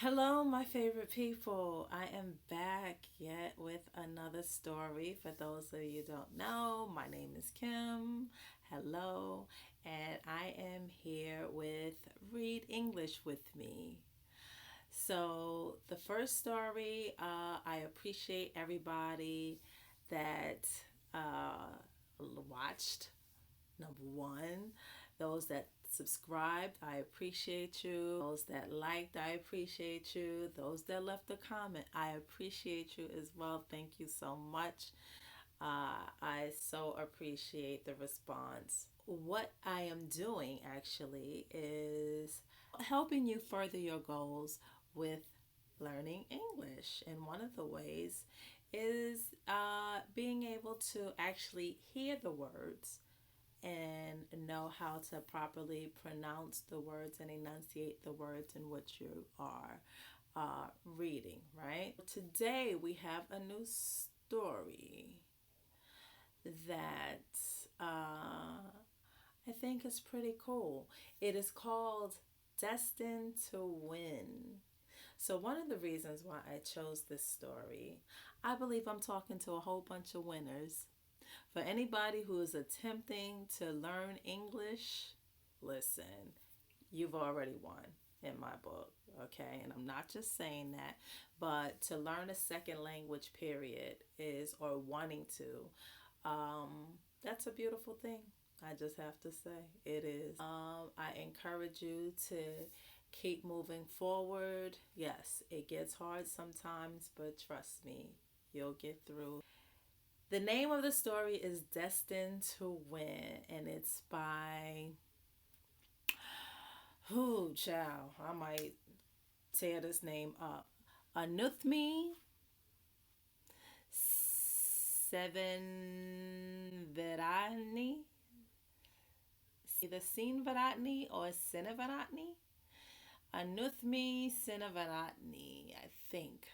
Hello, my favorite people. I am back yet with another story. For those of you who don't know, my name is Kim. Hello, and I am here with Read English with me. So, the first story, I appreciate everybody that uh, watched. Number one, those that subscribed, I appreciate you. Those that liked, I appreciate you. Those that left a comment, I appreciate you as well. Thank you so much. I so appreciate the response. What I am doing actually is helping you further your goals with learning English. And one of the ways is being able to actually hear the words and know how to properly pronounce the words and enunciate the words in which you are reading, right? Today we have a new story that I think is pretty cool. It is called Destined to Win. So, one of the reasons why I chose this story, I believe I'm talking to a whole bunch of winners. For anybody who is attempting to learn English, listen, you've already won in my book, okay? And I'm not just saying that, but to learn a second language, period, is or wanting to, that's a beautiful thing. I just have to say it is. I encourage you to keep moving forward. Yes, it gets hard sometimes, but trust me, you'll get through. The name of the story is Destined to Win, and it's by who, child? I might tear this name up. Anuthmee Senevirathne, either Senevirathne or Senevirathne. Anuthmee Senevirathne, I think.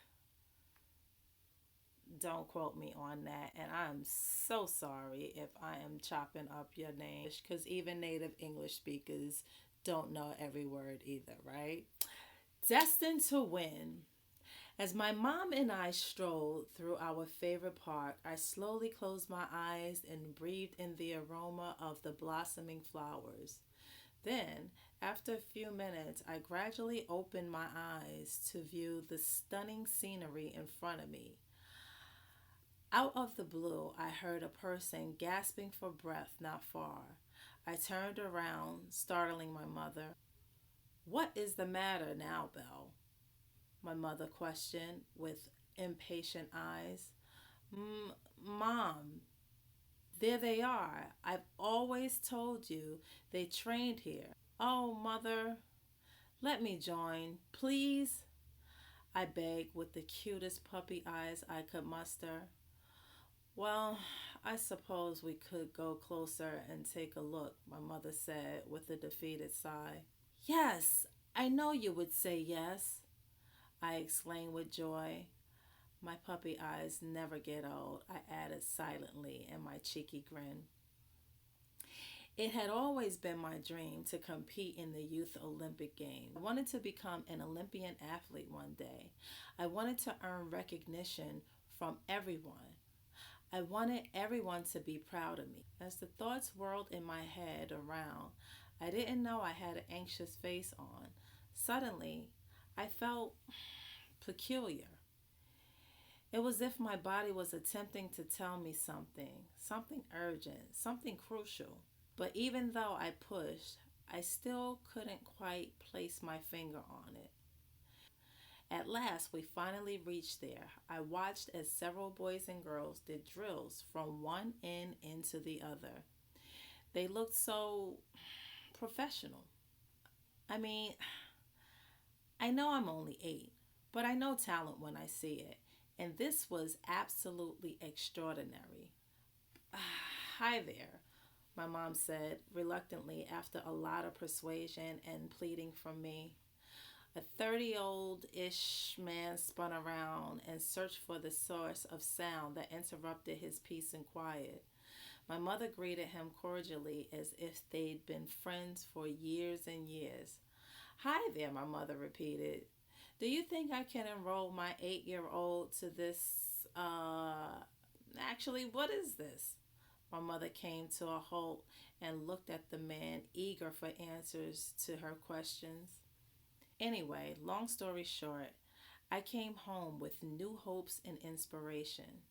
Don't quote me on that. And I'm so sorry if I am chopping up your name because even native English speakers don't know every word either, right? Destined to Win. As my mom and I strolled through our favorite park, I slowly closed my eyes and breathed in the aroma of the blossoming flowers. Then, after a few minutes, I gradually opened my eyes to view the stunning scenery in front of me. Out of the blue, I heard a person gasping for breath not far. I turned around, startling my mother. What is the matter now, Belle? My mother questioned with impatient eyes. Mom, there they are. I've always told you they trained here. Oh, Mother, let me join, please. I begged with the cutest puppy eyes I could muster. Well, I suppose we could go closer and take a look, my mother said with a defeated sigh. Yes, I know you would say yes, I exclaimed with joy. My puppy eyes never get old, I added silently in my cheeky grin. It had always been my dream to compete in the Youth Olympic Games. I wanted to become an Olympian athlete one day. I wanted to earn recognition from everyone. I wanted everyone to be proud of me. As the thoughts whirled in my head around, I didn't know I had an anxious face on. Suddenly, I felt peculiar. It was as if my body was attempting to tell me something, something urgent, something crucial. But even though I pushed, I still couldn't quite place my finger on it. At last, we finally reached there. I watched as several boys and girls did drills from one end into the other. They looked so professional. I mean, I know I'm only 8, but I know talent when I see it. And this was absolutely extraordinary. Hi there, my mom said reluctantly after a lot of persuasion and pleading from me. A 30-old ish man spun around and searched for the source of sound that interrupted his peace and quiet. My mother greeted him cordially as if they'd been friends for years and years. Hi there, my mother repeated. Do you think I can enroll my 8-year-old to this? Actually, what is this? My mother came to a halt and looked at the man, eager for answers to her questions. Anyway, long story short, I came home with new hopes and inspiration.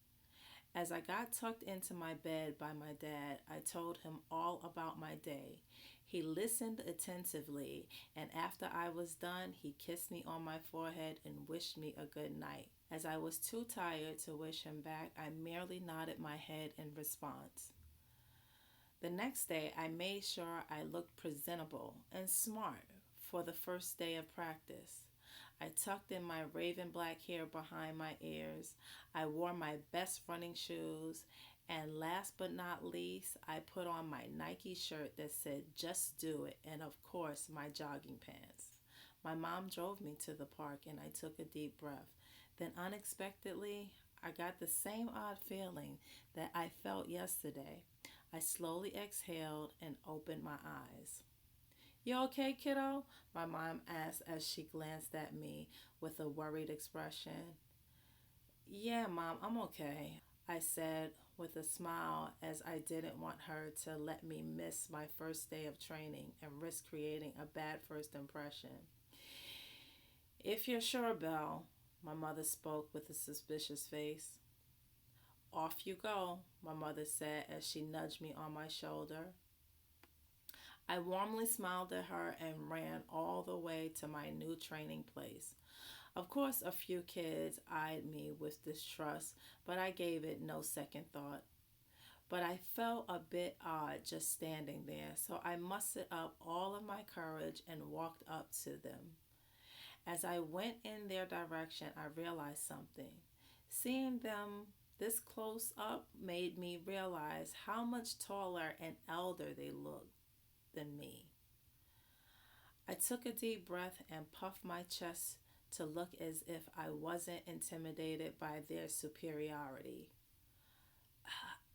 As I got tucked into my bed by my dad, I told him all about my day. He listened attentively, and after I was done, he kissed me on my forehead and wished me a good night. As I was too tired to wish him back, I merely nodded my head in response. The next day, I made sure I looked presentable and smart for the first day of practice. I tucked in my raven black hair behind my ears. I wore my best running shoes. And last but not least, I put on my Nike shirt that said, "Just do it," and of course, my jogging pants. My mom drove me to the park and I took a deep breath. Then, unexpectedly, I got the same odd feeling that I felt yesterday. I slowly exhaled and opened my eyes. "You okay, kiddo?" My mom asked as she glanced at me with a worried expression. "Yeah, Mom, I'm okay," I said with a smile as I didn't want her to let me miss my first day of training and risk creating a bad first impression. "If you're sure, Belle," my mother spoke with a suspicious face. "Off you go," my mother said as she nudged me on my shoulder. I warmly smiled at her and ran all the way to my new training place. Of course, a few kids eyed me with distrust, but I gave it no second thought. But I felt a bit odd just standing there, so I mustered up all of my courage and walked up to them. As I went in their direction, I realized something. Seeing them this close up made me realize how much taller and elder they looked than me. I took a deep breath and puffed my chest to look as if I wasn't intimidated by their superiority.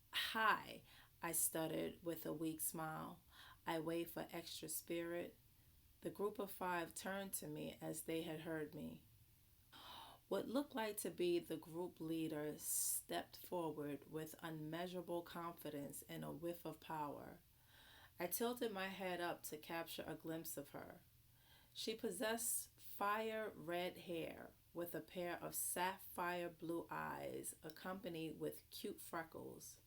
"Hi," I stuttered with a weak smile. I waved for extra spirit. The group of five turned to me as they had heard me. What looked like to be the group leader stepped forward with unmeasurable confidence and a whiff of power. I tilted my head up to capture a glimpse of her. She possessed fire red hair with a pair of sapphire blue eyes accompanied with cute freckles.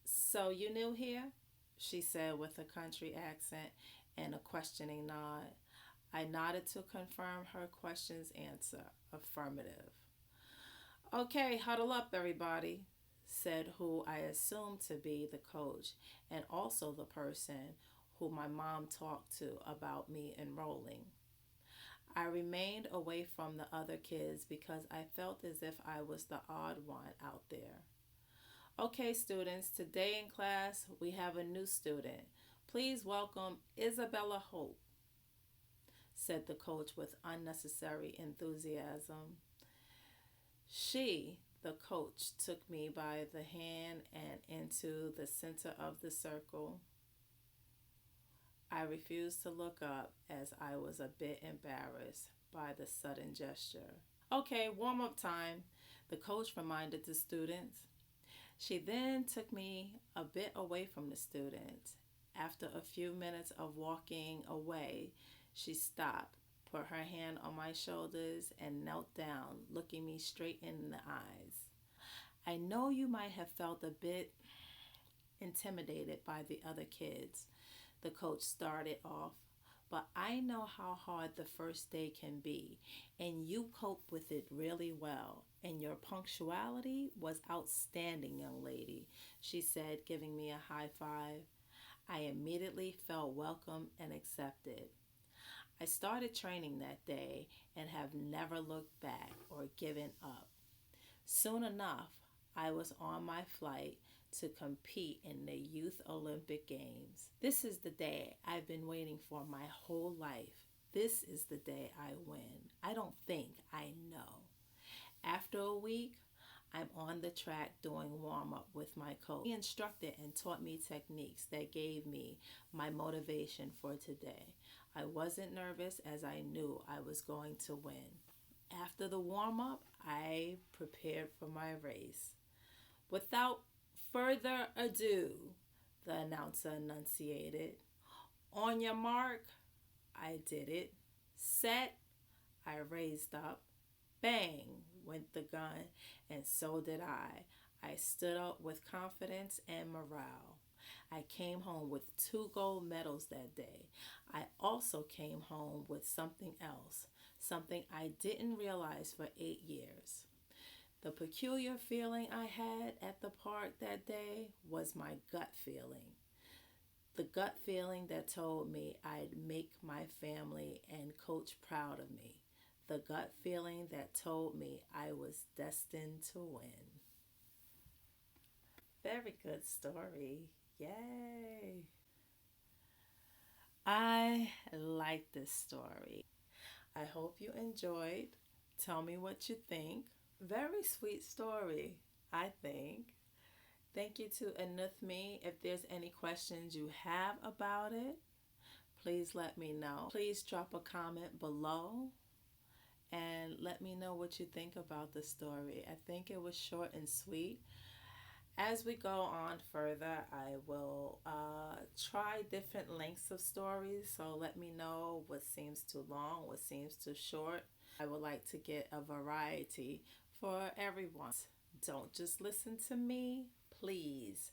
"So you new here?" she said with a country accent and a questioning nod. I nodded to confirm her question's answer. Affirmative. "Okay, huddle up, everybody," said who I assumed to be the coach and also the person who my mom talked to about me enrolling. I remained away from the other kids because I felt as if I was the odd one out there. "Okay, students, today in class we have a new student. Please welcome Isabella Hope," said the coach with unnecessary enthusiasm. She, the coach, took me by the hand and into the center of the circle. I refused to look up as I was a bit embarrassed by the sudden gesture. "Okay, warm up time," the coach reminded the students. She then took me a bit away from the students. After a few minutes of walking away, she stopped, put her hand on my shoulders, and knelt down, looking me straight in the eyes. "I know you might have felt a bit intimidated by the other kids," the coach started off, "but I know how hard the first day can be, and you coped with it really well. And your punctuality was outstanding, young lady," she said, giving me a high five. I immediately felt welcome and accepted. I started training that day and have never looked back or given up. Soon enough, I was on my flight to compete in the Youth Olympic Games. This is the day I've been waiting for my whole life. This is the day I win. I don't think, I know. After a week, I'm on the track doing warm-up with my coach. He instructed and taught me techniques that gave me my motivation for today. I wasn't nervous as I knew I was going to win. After the warm up, I prepared for my race. Without further ado, the announcer enunciated. On your mark, I did it. Set, I raised up. Bang, went the gun, and so did I. I stood up with confidence and morale. I came home with 2 gold medals that day. I also came home with something else, something I didn't realize for 8 years. The peculiar feeling I had at the park that day was my gut feeling. The gut feeling that told me I'd make my family and coach proud of me. The gut feeling that told me I was destined to win. Very good story. Yay. I like this story. I hope you enjoyed. Tell me what you think. Very sweet story, I think. Thank you to Anuthmee. If there's any questions you have about it, please let me know. Please drop a comment below and let me know what you think about the story. I think it was short and sweet. As we go on further, I will try different lengths of stories. So let me know what seems too long, what seems too short. I would like to get a variety for everyone. Don't just listen to me. Please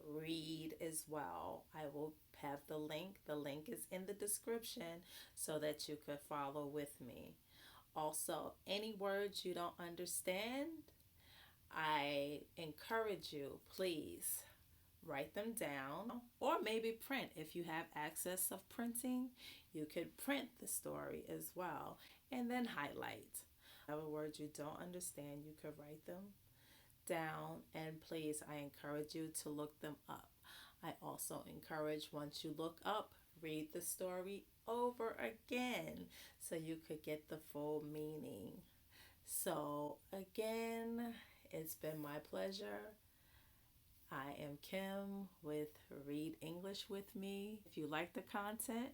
read as well. I will have the link. The link is in the description so that you could follow with me. Also, any words you don't understand, I encourage you, please write them down or maybe print. If you have access of printing, you could print the story as well and then highlight. Whatever words you don't understand, you could write them down, and please, I encourage you to look them up. I also encourage, once you look up, read the story over again so you could get the full meaning. So again, it's been my pleasure. I am Kim with Read English with Me. If you like the content,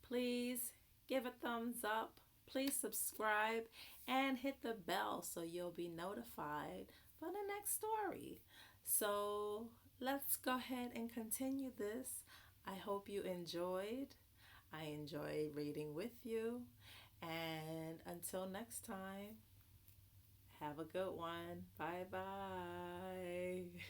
please give a thumbs up. Please subscribe and hit the bell so you'll be notified for the next story. So let's go ahead and continue this. I hope you enjoyed. I enjoy reading with you. And until next time, have a good one. Bye bye.